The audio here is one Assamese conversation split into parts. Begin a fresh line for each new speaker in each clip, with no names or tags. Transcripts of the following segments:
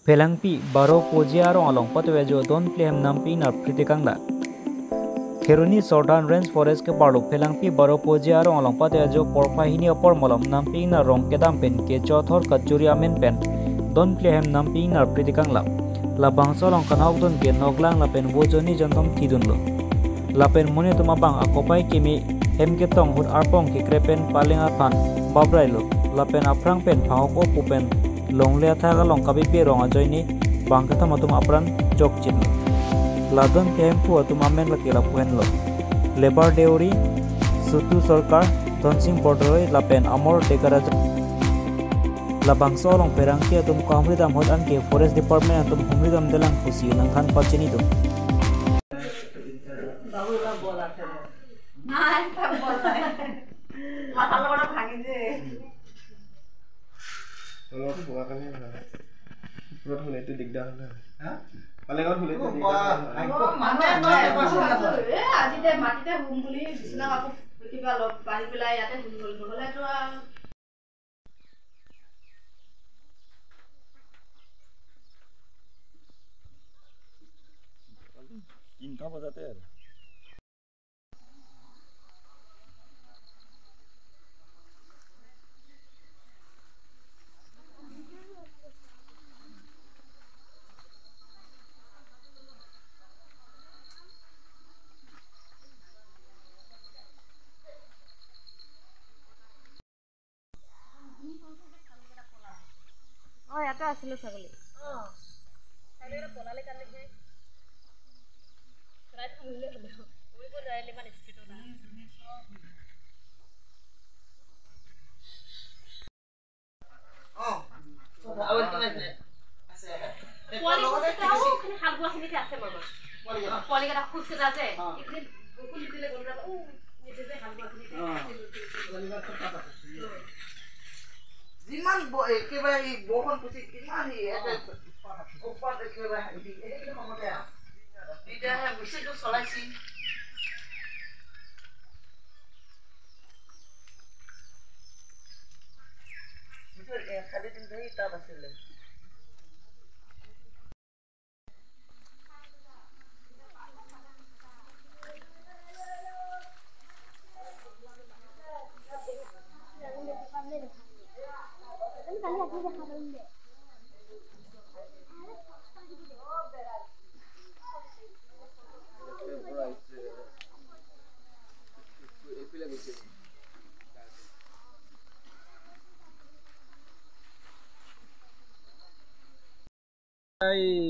Pelangpi baro pojiaro along patwejo don plehem nampi na pritikangla. Kheruni Southern Range Forest ke parlo Pelangpi baro pojiaro along patwejo porpahini opor molom nampi na rong kedam pen ke chothor kachuri amen pen don plehem nampi na pritikangla. La bangso long kanok don ke noglang la pen wojoni jontom tidunlo. La pen mone tuma bang akopai kimi hem ke tong hut arpong ke krepen paling aphan babrailo. La pen aprang pen phahok o pupen long le thaga long kabi pe rong ajoini bangkata matum apran jok chin ladon tempu atum amen la kela puhen lo labor deuri sutu sarkar tonsing borderoi la pen amor dekara la bangso long perang ke atum kamridam hot an ke forest department atum humridam delang khusi nang khan pachini do
Babula বল আছে নাই তা বল নাই মাথা লগা ভাঙি যে
অলপ পোৱা কাৰণে পুৰত হ'লে এইটো দিগদাৰ হ'লে হা পালেগাঁৱত হ'লে
আজিতে মাটিতে হুম বুলি বিছনা কাপোৰ কিবা লগ পাৰি পেলাই ইয়াতে হুম গ'ল নহ'লেতো
তিনিটা বজাতে আৰু
ইয়াতে আছিলো ছাগলী ছাগলীৰ পলালে কাৰণে হে ৰাত খুলিলে হলো উৰিব যাইলে মানে স্পিডত না আৰু কি আছে পলিগটাও খালি হালগু আছে নেকি আছে মামা পলিগটা খুচরা আছে একদিন বকুল দিলে গলরা ও নিচে যে হালগু আছে নেকি পলিগটা পাতা আছে জিমান একেবাৰে এই বহন পুচি কিমান এটা ওপৰত একেবাৰে এই সময়তে এটা মেচিনটো চলাইছি খালি দিন ধৰি তাত আছিলে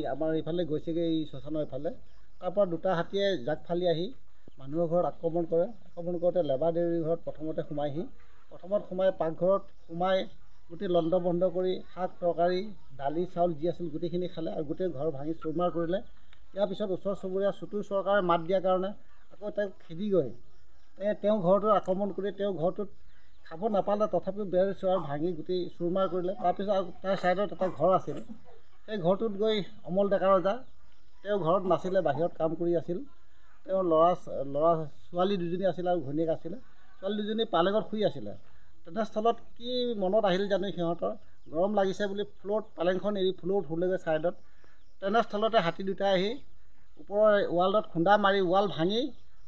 আমাৰ ইফালে গৈছেগৈ এই শ্মশানৰ ইফালে তাৰপৰা দুটা হাতীয়ে জাক ফালি আহি মানুহৰ ঘৰত আক্ৰমণ কৰে আক্ৰমণ কৰোঁতে লেবাৰ দেউৰীৰ ঘৰত প্ৰথমতে সোমাইহি প্ৰথমত সোমাই পাকঘৰত সোমাই গোটেই লণ্ড বন্ধ কৰি শাক তৰকাৰী দালি চাউল যি আছিল গোটেইখিনি খালে আৰু গোটেই ঘৰ ভাঙি চুৰমাৰ কৰিলে ইয়াৰ পিছত ওচৰ চুবুৰীয়া চুটু চৰকাৰে মাত দিয়াৰ কাৰণে আকৌ তেওঁক খেদি গৈ তেওঁ ঘৰটোত আক্ৰমণ কৰি তেওঁ ঘৰটোত খাব নাপালে তথাপিও বেৰ চোৱাৰ ভাঙি গোটেই চুৰমাৰ কৰিলে তাৰপিছত আৰু তাৰ ছাইডত এটা ঘৰ আছিল সেই ঘৰটোত গৈ অমল ডেকা ৰজা তেওঁ ঘৰত নাছিলে বাহিৰত কাম কৰি আছিল তেওঁ ল'ৰা ছোৱালী দুজনী আছিল আৰু ঘৈণীয়েক আছিলে ছোৱালী দুজনী পালেঙত শুই আছিলে তেনেস্থলত কি মনত আহিল জানো সিহঁতৰ গৰম লাগিছে বুলি ফ্ল'ৰত পালেংখন এৰি ফ্ল'ৰত শুলেগৈ ছাইডত তেনেস্থলতে হাতী দুটা আহি ওপৰৰ ৱালত খুন্দা মাৰি ৱাল ভাঙি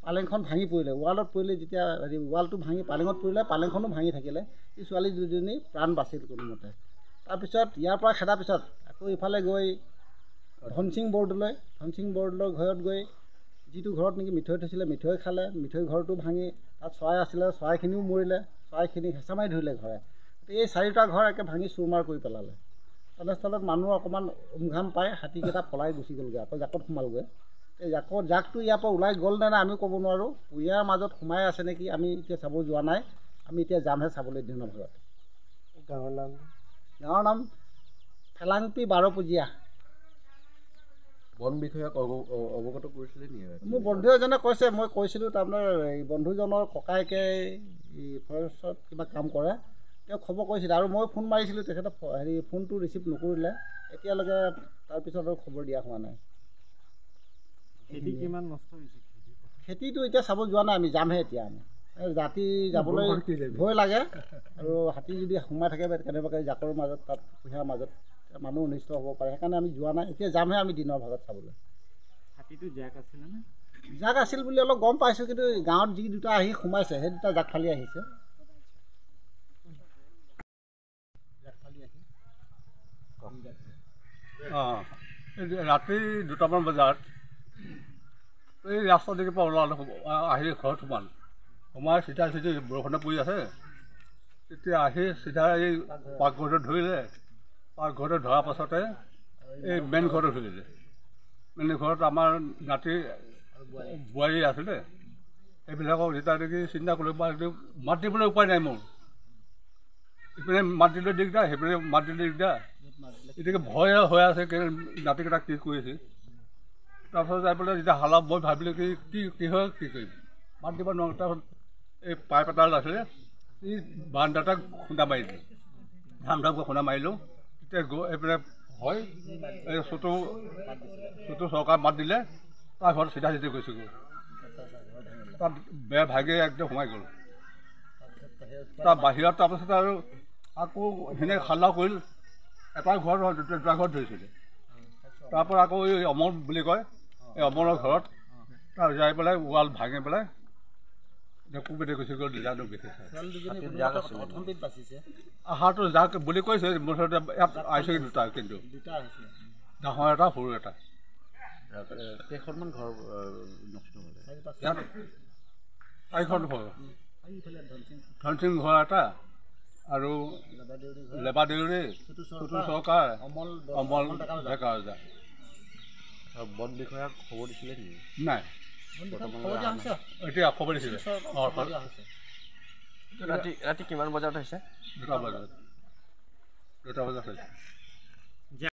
পালেংখন ভাঙি পৰিলে ৱালত পৰিলে যেতিয়া ৱালটো ভাঙি পালেঙত পৰিলে পালেংখনো ভাঙি থাকিলে এই ছোৱালী দুজনী প্ৰাণ বাচিল কোনোমতে তাৰপিছত ইয়াৰ পৰা খেদাৰ পিছত আকৌ ইফালে গৈ ধনসিং বৰদলৈ ঘৰত গৈ যিটো ঘৰত নেকি মিঠৈ থৈছিলে মিঠৈ খালে মিঠৈ ঘৰটো ভাঙি তাত চৰাই আছিলে চৰাইখিনিও মৰিলে চৰাইখিনি হেঁচা মাৰি ধৰিলে ঘৰে এই চাৰিটা ঘৰ একে ভাঙি চুৰমাৰ কৰি পেলালে তেনেস্থলত মানুহ অকণমান উমঘাম পাই হাতীকেইটা পলাই গুচি গ'লগৈ আকৌ জাকত সোমালগৈ এই জাকটো ইয়াৰ পৰা ওলাই গ'ল নে নাই আমি ক'ব নোৱাৰোঁ ইয়াৰ মাজত সোমাই আছে নেকি আমি এতিয়া চাব যোৱা নাই আমি এতিয়া যামহে চাবলৈ দিনৰ ঘৰত গাঁৱৰ নাম ফেলাংপি বাৰপুজীয়া
বন বিষয়াক অৱগত কৰিছিলে নেকি
মোৰ বন্ধু এজনে কৈছে মই কৈছিলোঁ তাৰমানে এই বন্ধুজনৰ ককায়েকে এই ফৰেষ্টত কিবা কাম কৰে তেওঁক খবৰ কৰিছিলে আৰু মই ফোন মাৰিছিলোঁ তেখেতে ফোনটো ৰিচিভ নকৰিলে এতিয়ালৈকে তাৰপিছত আৰু খবৰ দিয়া হোৱা নাই
খেতি কিমান নষ্ট হৈছে
খেতিটো এতিয়া চাব যোৱা নাই আমি যামহে এতিয়া আমি ৰাতি যাবলৈ ভয় লাগে আৰু হাতী যদি সোমাই থাকে কেনেবাকৈ জাকৰ মাজত তাত কুঁহিয়াৰ মাজত মানুহ অনিষ্ট হ'ব পাৰে, সেইকাৰণে আমি যোৱা নাই। এতিয়া যামহে আমি দিনৰ ভাগত চাবলৈ।
হাতীটো জাক আছিলেনে?
জাক আছিল বুলি অলপ গম পাইছোঁ, কিন্তু গাঁৱত যি দুটা আহি সোমাইছে সেই দুটা জাক ফালি আহিছে।
ৰাতি 2টামান বজাত এই ৰাস্তা দিশৰ পৰা ওলালোঁ, আহি ঘৰত সোমাই চিধা বৰষুণে পৰি আছে। তেতিয়া আহি চিধা এই পাকঘৰটো ধৰিলে। পাকঘৰটো ধৰাৰ পাছতে এই মেইন ঘৰটো ধৰিলে। মেইন ঘৰত আমাৰ নাতি বোৱাৰী আছিলে। সেইবিলাকক যেতিয়া দেখি চিন্তা কৰিলোঁ, মাত দিবলৈ উপায় নাই মোৰ। ইপিনে মাত দিলে দিগদাৰ, সেইপিনে মাত দিলে দিগদাৰ। এতিয়াকে ভয় হৈ আছে, নাতিকেইটাক কি কৰিছে। তাৰপাছত যাই পেলাই যেতিয়া হালা মই ভাবিলোঁ কি হয়, কি কৰিম, মাত দিব নোৱাৰোঁ। তাৰপাছত এই পাইপ এটা আছিলে, এই বাৰান্দাটাক খুন্দা মাৰি দিলোঁ। ধামধামকৈ খুন্দা মাৰিলোঁ। তেতিয়া এইপিনে হয় এই চুটু চৰকাৰ মাত দিলে, তাৰ ঘৰত চিধা গৈছেগৈ। তাত বেৰ ভাগি একদম সোমাই গ'ল। তাৰ বাহিৰত তাৰপাছত আৰু আকৌ সেনেকৈ হাল্লা কৰিল। এটা ঘৰ নহয়, দুটা ঘৰত ধৰিছিলে। তাৰপৰা আকৌ এই অমৰ বুলি কয়, এই অমৰৰ ঘৰত তাৰ যাই পেলাই ৱাল ভাঙি পেলাই কোবেতে গুচি গ'ল। জানো আহাৰটো যাক বুলি কৈছে, মুঠতে ইয়াত আহিছে দুটা, কিন্তু ডাঙৰ এটা সৰু এটা।
কেইখনমান ঘৰ নষ্ট হ'লে?
ইয়াত 4খন ঘৰ, ধনসিং ঘৰ এটা আৰু লেবাদেউৰী, চুটু চৰকাৰ, অমল ডেকা ৰজা।
বন বিষয়াক খবৰ দিছিলে নেকি?
নাই, এতিয়া খবৰ দিছিলে।
ৰাতি কিমান বজাত হৈছে?
2টা বজাত হৈছে।